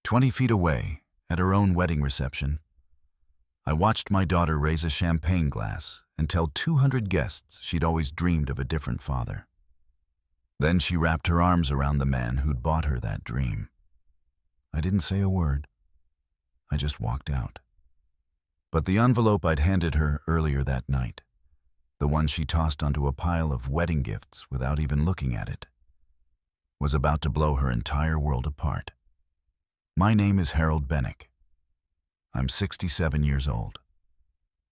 20 feet away, at her own wedding reception, I watched my daughter raise a champagne glass and tell 200 guests she'd always dreamed of a different father. Then she wrapped her arms around the man who'd bought her that dream. I didn't say a word. I just walked out. But the envelope I'd handed her earlier that night, the one she tossed onto a pile of wedding gifts without even looking at it, was about to blow her entire world apart. My name is Harold Bennick. I'm 67 years old.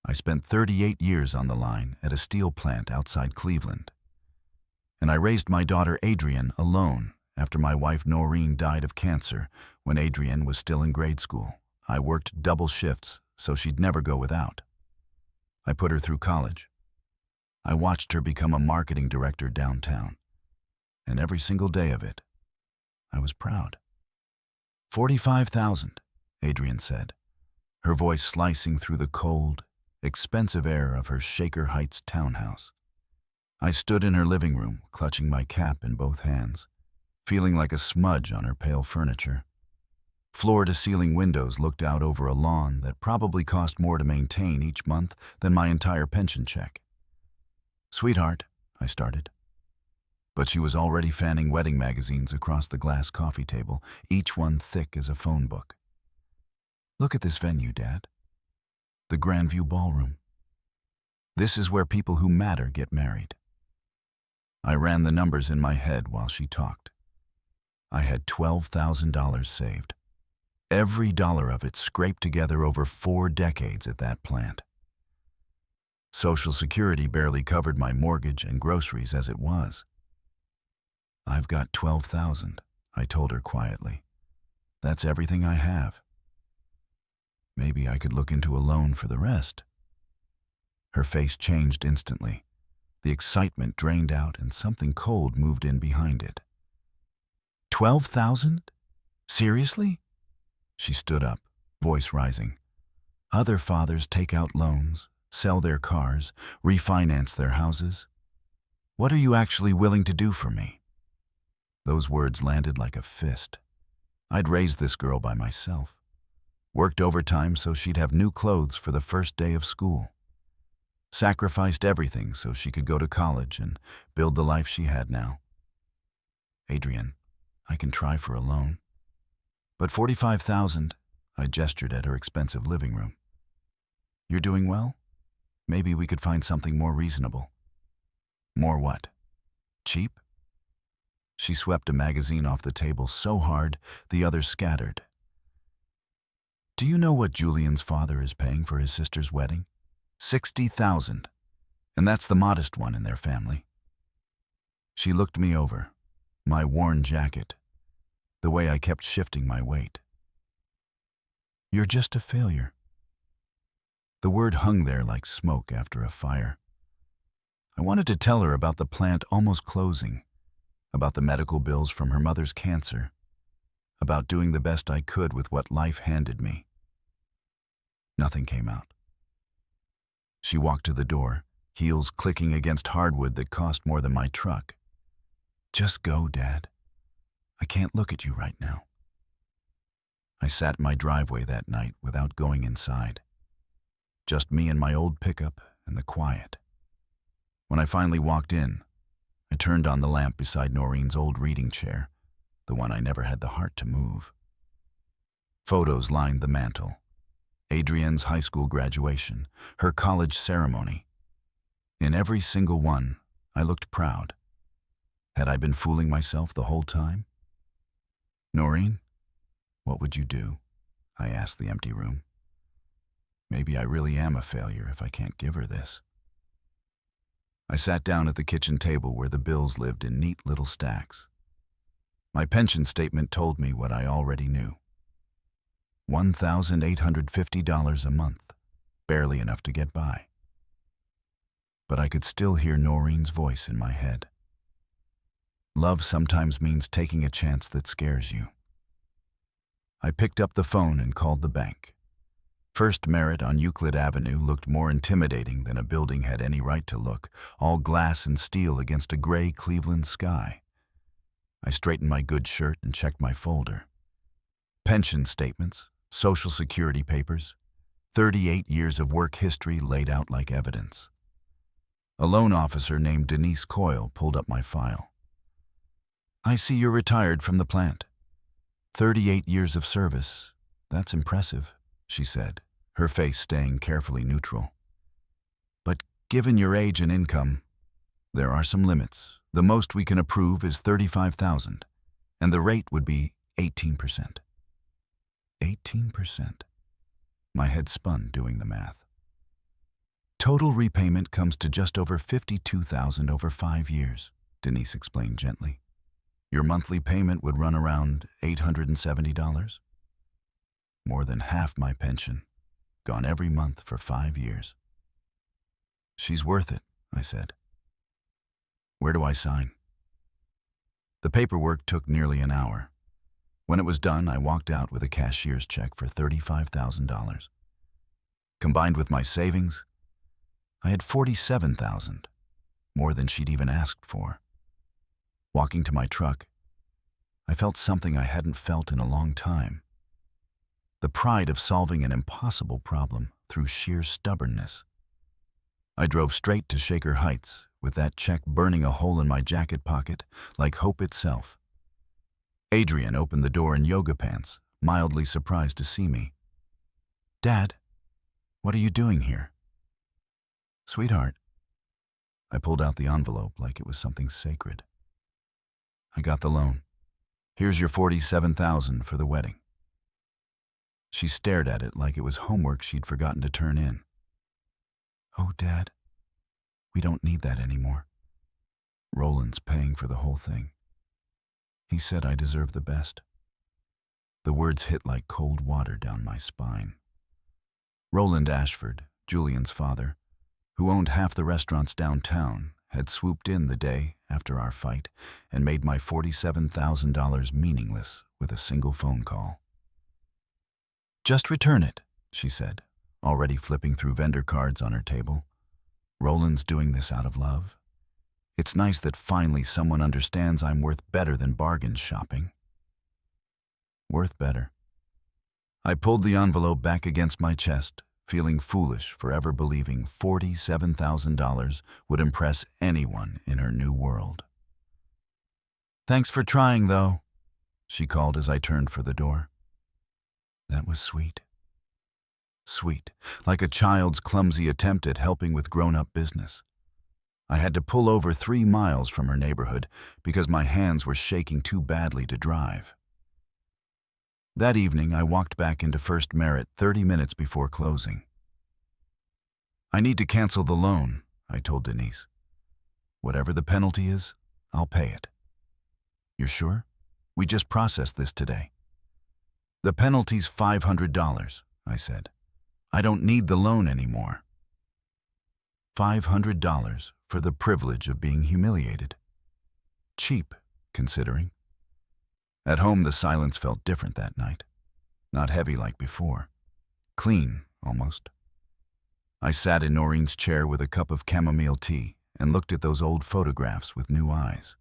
I spent 38 years on the line at a steel plant outside Cleveland. And I raised my daughter Adrienne alone after my wife Noreen died of cancer when Adrienne was still in grade school. I worked double shifts so she'd never go without. I put her through college. I watched her become a marketing director downtown. And every single day of it, I was proud. 45,000, Adrienne said, her voice slicing through the cold, expensive air of her Shaker Heights townhouse. I stood in her living room, clutching my cap in both hands, feeling like a smudge on her pale furniture. Floor-to-ceiling windows looked out over a lawn that probably cost more to maintain each month than my entire pension check. "Sweetheart," I started. But she was already fanning wedding magazines across the glass coffee table, each one thick as a phone book. "Look at this venue, Dad. The Grandview Ballroom. This is where people who matter get married." I ran the numbers in my head while she talked. I had $12,000 saved. Every dollar of it scraped together over 4 decades at that plant. Social Security barely covered my mortgage and groceries as it was. "I've got 12,000, I told her quietly. "That's everything I have. Maybe I could look into a loan for the rest." Her face changed instantly. The excitement drained out and something cold moved in behind it. 12,000? Seriously? She stood up, voice rising. "Other fathers take out loans, sell their cars, refinance their houses. What are you actually willing to do for me?" Those words landed like a fist. I'd raised this girl by myself. Worked overtime so she'd have new clothes for the first day of school. Sacrificed everything so she could go to college and build the life she had now. "Adrienne, I can try for a loan. But 45,000, I gestured at her expensive living room. "You're doing well? Maybe we could find something more reasonable." "More what? Cheap?" She swept a magazine off the table so hard the others scattered. "Do you know what Julian's father is paying for his sister's wedding? 60,000, and that's the modest one in their family." She looked me over, my worn jacket, the way I kept shifting my weight. "You're just a failure." The word hung there like smoke after a fire. I wanted to tell her about the plant almost closing, about the medical bills from her mother's cancer, about doing the best I could with what life handed me. Nothing came out. She walked to the door, heels clicking against hardwood that cost more than my truck. "Just go, Dad. I can't look at you right now." I sat in my driveway that night without going inside. Just me and my old pickup and the quiet. When I finally walked in, I turned on the lamp beside Noreen's old reading chair, the one I never had the heart to move. Photos lined the mantel. Adrienne's high school graduation, her college ceremony. In every single one, I looked proud. Had I been fooling myself the whole time? "Noreen, what would you do?" I asked the empty room. Maybe I really am a failure if I can't give her this. I sat down at the kitchen table where the bills lived in neat little stacks. My pension statement told me what I already knew. $1,850 a month, barely enough to get by. But I could still hear Noreen's voice in my head. Love sometimes means taking a chance that scares you. I picked up the phone and called the bank. First Merit on Euclid Avenue looked more intimidating than a building had any right to look, all glass and steel against a gray Cleveland sky. I straightened my good shirt and checked my folder. Pension statements, Social Security papers, 38 years of work history laid out like evidence. A loan officer named Denise Coyle pulled up my file. "I see you're retired from the plant. 38 years of service. That's impressive," she said, her face staying carefully neutral. "But given your age and income, there are some limits. The most we can approve is $35,000, and the rate would be 18%. 18%. My head spun doing the math. "Total repayment comes to just over $52,000 over 5 years, Denise explained gently. "Your monthly payment would run around $870. More than half my pension, gone every month for 5 years. "She's worth it," I said. "Where do I sign?" The paperwork took nearly an hour. When it was done, I walked out with a cashier's check for $35,000. Combined with my savings, I had $47,000, more than she'd even asked for. Walking to my truck, I felt something I hadn't felt in a long time. The pride of solving an impossible problem through sheer stubbornness. I drove straight to Shaker Heights, with that check burning a hole in my jacket pocket like hope itself. Adrian opened the door in yoga pants, mildly surprised to see me. "Dad, what are you doing here?" "Sweetheart." I pulled out the envelope like it was something sacred. "I got the loan. Here's your $47,000 for the wedding." She stared at it like it was homework she'd forgotten to turn in. "Oh, Dad, we don't need that anymore. Roland's paying for the whole thing. He said I deserve the best." The words hit like cold water down my spine. Roland Ashford, Julian's father, who owned half the restaurants downtown, had swooped in the day after our fight and made my $47,000 meaningless with a single phone call. "Just return it," she said, already flipping through vendor cards on her table. "Roland's doing this out of love. It's nice that finally someone understands I'm worth better than bargain shopping." Worth better. I pulled the envelope back against my chest, feeling foolish for ever believing $47,000 would impress anyone in her new world. "Thanks for trying, though," she called as I turned for the door. That was sweet. Sweet, like a child's clumsy attempt at helping with grown-up business. I had to pull over 3 miles from her neighborhood because my hands were shaking too badly to drive. That evening, I walked back into First Merit 30 minutes before closing. "I need to cancel the loan," I told Denise. "Whatever the penalty is, I'll pay it." "You're sure? We just processed this today." "The penalty's $500, I said. "I don't need the loan anymore." $500 for the privilege of being humiliated. Cheap, considering. At home, the silence felt different that night. Not heavy like before. Clean, almost. I sat in Noreen's chair with a cup of chamomile tea and looked at those old photographs with new eyes.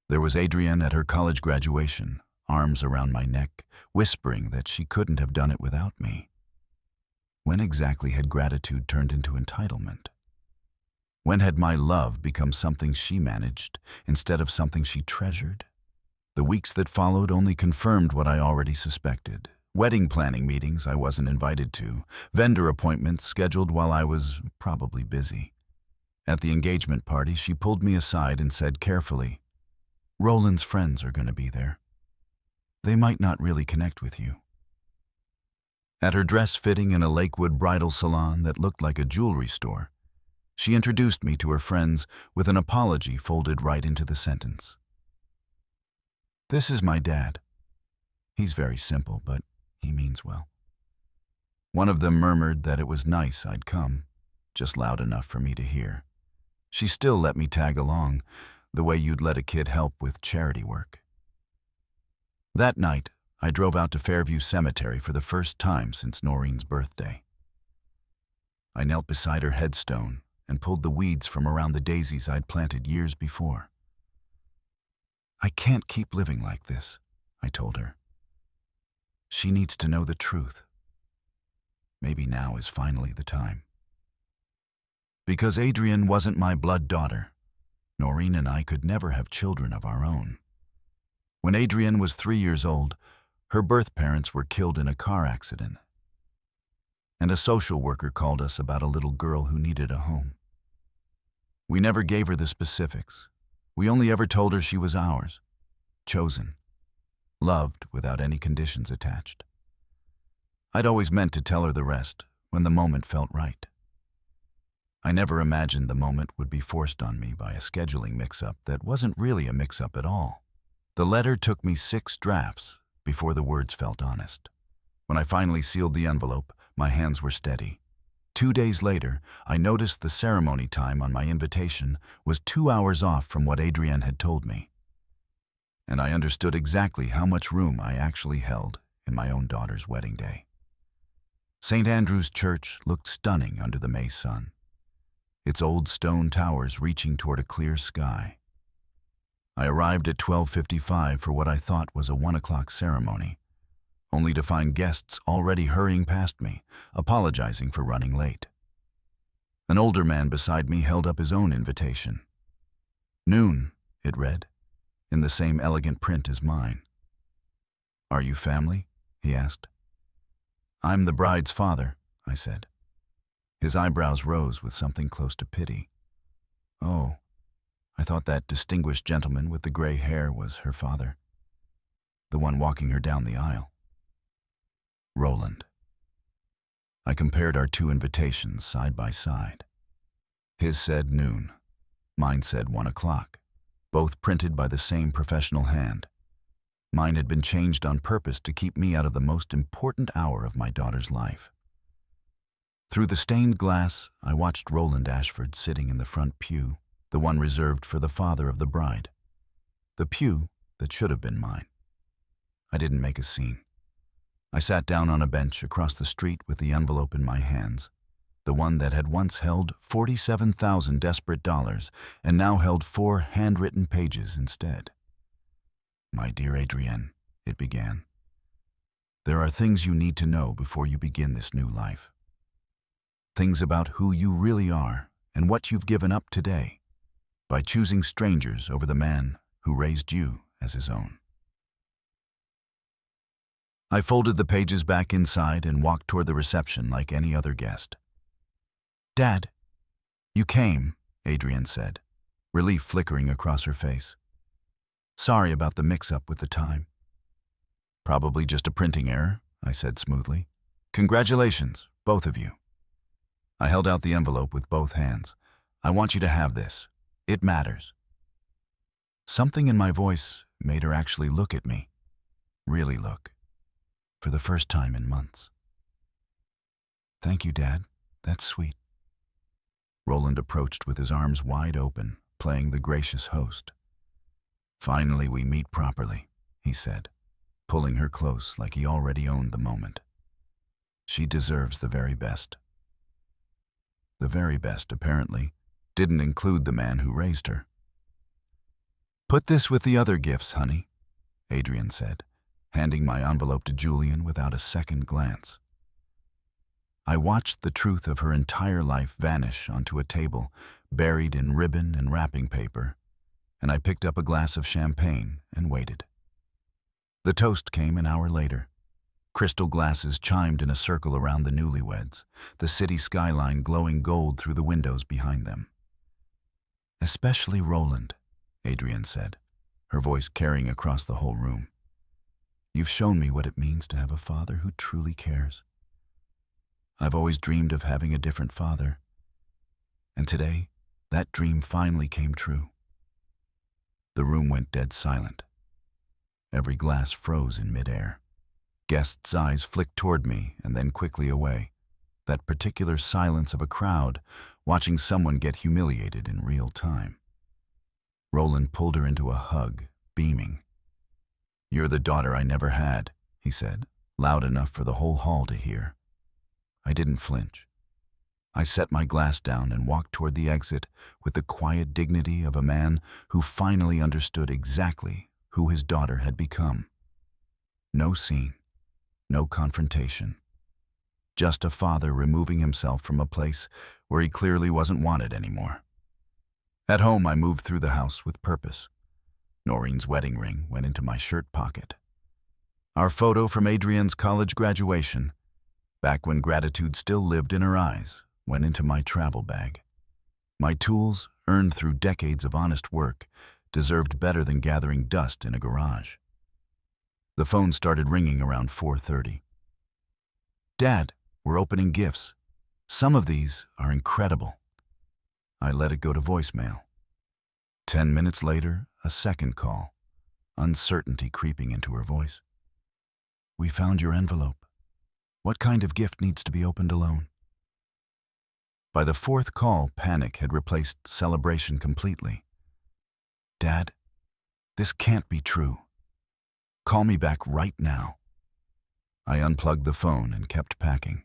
There was Adrienne at her college graduation, arms around my neck, whispering that she couldn't have done it without me. When exactly had gratitude turned into entitlement? When had my love become something she managed instead of something she treasured? The weeks that followed only confirmed what I already suspected. Wedding planning meetings I wasn't invited to, vendor appointments scheduled while I was probably busy. At the engagement party, she pulled me aside and said carefully, "Roland's friends are going to be there. They might not really connect with you." At her dress fitting in a Lakewood bridal salon that looked like a jewelry store, she introduced me to her friends with an apology folded right into the sentence. "This is my dad. He's very simple, but he means well." One of them murmured that it was nice I'd come, just loud enough for me to hear. She still let me tag along, the way you'd let a kid help with charity work. That night, I drove out to Fairview Cemetery for the first time since Noreen's birthday. I knelt beside her headstone and pulled the weeds from around the daisies I'd planted years before. "I can't keep living like this," I told her. She needs to know the truth. Maybe now is finally the time. Because Adrienne wasn't my blood daughter, Noreen and I could never have children of our own. When Adrienne was 3 years old, her birth parents were killed in a car accident, and a social worker called us about a little girl who needed a home. We never gave her the specifics. We only ever told her she was ours, chosen, loved without any conditions attached. I'd always meant to tell her the rest when the moment felt right. I never imagined the moment would be forced on me by a scheduling mix-up that wasn't really a mix-up at all. The letter took me 6 drafts before the words felt honest. When I finally sealed the envelope, my hands were steady. 2 days later, I noticed the ceremony time on my invitation was 2 hours off from what Adrienne had told me. And I understood exactly how much room I actually held in my own daughter's wedding day. St. Andrew's Church looked stunning under the May sun, its old stone towers reaching toward a clear sky. I arrived at 12:55 for what I thought was a 1 o'clock ceremony, only to find guests already hurrying past me, apologizing for running late. An older man beside me held up his own invitation. Noon, it read, in the same elegant print as mine. "Are you family?" he asked. "I'm the bride's father," I said. His eyebrows rose with something close to pity. "Oh, I thought that distinguished gentleman with the gray hair was her father, the one walking her down the aisle." Roland. I compared our 2 invitations side by side. His said noon, mine said 1 o'clock, both printed by the same professional hand. Mine had been changed on purpose to keep me out of the most important hour of my daughter's life. Through the stained glass, I watched Roland Ashford sitting in the front pew, the one reserved for the father of the bride. The pew that should have been mine. I didn't make a scene. I sat down on a bench across the street with the envelope in my hands, the one that had once held 47,000 desperate dollars and now held 4 handwritten pages instead. "My dear Adrienne," it began, "there are things you need to know before you begin this new life. Things about who you really are and what you've given up today by choosing strangers over the man who raised you as his own." I folded the pages back inside and walked toward the reception like any other guest. "Dad, you came," Adrienne said, relief flickering across her face. "Sorry about the mix-up with the time." "Probably just a printing error," I said smoothly. "Congratulations, both of you." I held out the envelope with both hands. "I want you to have this. It matters." Something in my voice made her actually look at me. Really look. For the first time in months. "Thank you, Dad. That's sweet." Roland approached with his arms wide open, playing the gracious host. "Finally we meet properly," he said, pulling her close like he already owned the moment. "She deserves the very best." The very best, apparently, didn't include the man who raised her. "Put this with the other gifts, honey," Adrienne said, handing my envelope to Julian without a second glance. I watched the truth of her entire life vanish onto a table, buried in ribbon and wrapping paper, and I picked up a glass of champagne and waited. The toast came an hour later. Crystal glasses chimed in a circle around the newlyweds, the city skyline glowing gold through the windows behind them. "Especially Roland," Adrienne said, her voice carrying across the whole room. "You've shown me what it means to have a father who truly cares. I've always dreamed of having a different father, and today, that dream finally came true." The room went dead silent. Every glass froze in midair. Guests' eyes flicked toward me and then quickly away, that particular silence of a crowd watching someone get humiliated in real time. Roland pulled her into a hug, beaming. "You're the daughter I never had," he said, loud enough for the whole hall to hear. I didn't flinch. I set my glass down and walked toward the exit with the quiet dignity of a man who finally understood exactly who his daughter had become. No scene, No confrontation. Just a father removing himself from a place where he clearly wasn't wanted anymore. At home, I moved through the house with purpose. Noreen's wedding ring went into my shirt pocket. Our photo from Adrienne's college graduation, back when gratitude still lived in her eyes, went into my travel bag. My tools, earned through decades of honest work, deserved better than gathering dust in a garage. The phone started ringing around 4:30. "Dad, we're opening gifts. Some of these are incredible." I let it go to voicemail. 10 minutes later, a second call, uncertainty creeping into her voice. "We found your envelope. What kind of gift needs to be opened alone?" By the fourth call, panic had replaced celebration completely. "Dad, this can't be true. Call me back right now." I unplugged the phone and kept packing.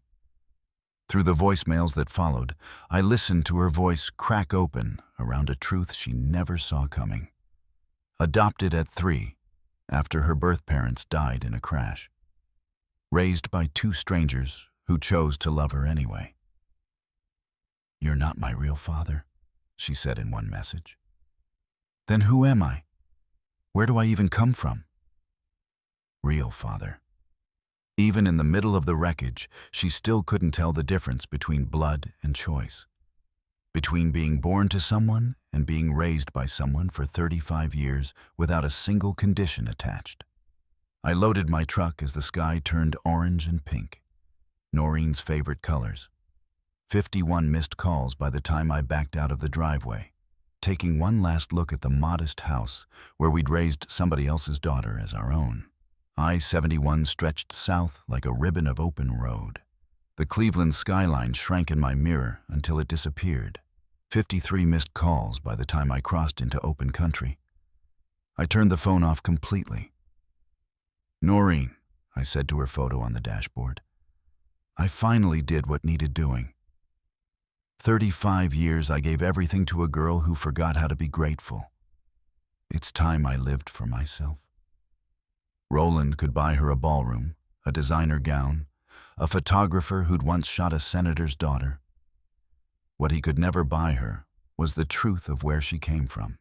Through the voicemails that followed, I listened to her voice crack open around a truth she never saw coming. Adopted at 3, after her birth parents died in a crash. Raised by 2 strangers who chose to love her anyway. "You're not my real father," she said in one message. "Then who am I? Where do I even come from?" Real father. Even in the middle of the wreckage, she still couldn't tell the difference between blood and choice. Between being born to someone and being raised by someone for 35 years without a single condition attached. I loaded my truck as the sky turned orange and pink, Noreen's favorite colors. 51 missed calls by the time I backed out of the driveway, taking one last look at the modest house where we'd raised somebody else's daughter as our own. I-71 stretched south like a ribbon of open road. The Cleveland skyline shrank in my mirror until it disappeared. 53 missed calls by the time I crossed into open country. I turned the phone off completely. "Noreen," I said to her photo on the dashboard, "I finally did what needed doing. 35 years I gave everything to a girl who forgot how to be grateful. It's time I lived for myself." Roland could buy her a ballroom, a designer gown, a photographer who'd once shot a senator's daughter. What he could never buy her was the truth of where she came from,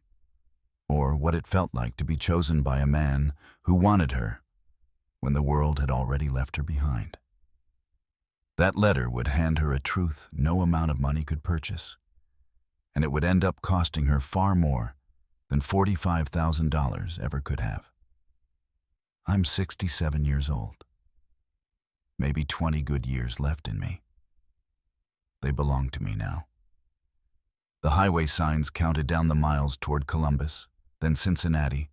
or what it felt like to be chosen by a man who wanted her when the world had already left her behind. That letter would hand her a truth no amount of money could purchase, and it would end up costing her far more than $45,000 ever could have. I'm 67 years old. Maybe 20 good years left in me. They belong to me now. The highway signs counted down the miles toward Columbus, then Cincinnati,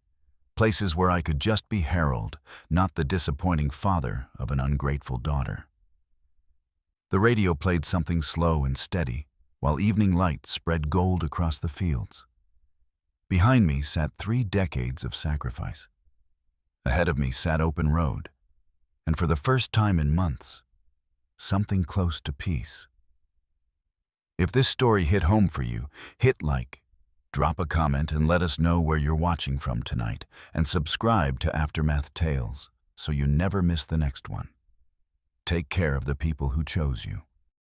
places where I could just be Harold, not the disappointing father of an ungrateful daughter. The radio played something slow and steady, while evening light spread gold across the fields. Behind me sat 3 decades of sacrifice. Ahead of me sat open road, and for the first time in months, something close to peace. If this story hit home for you, hit like, drop a comment and let us know where you're watching from tonight, and subscribe to Aftermath Tales so you never miss the next one. Take care of the people who chose you.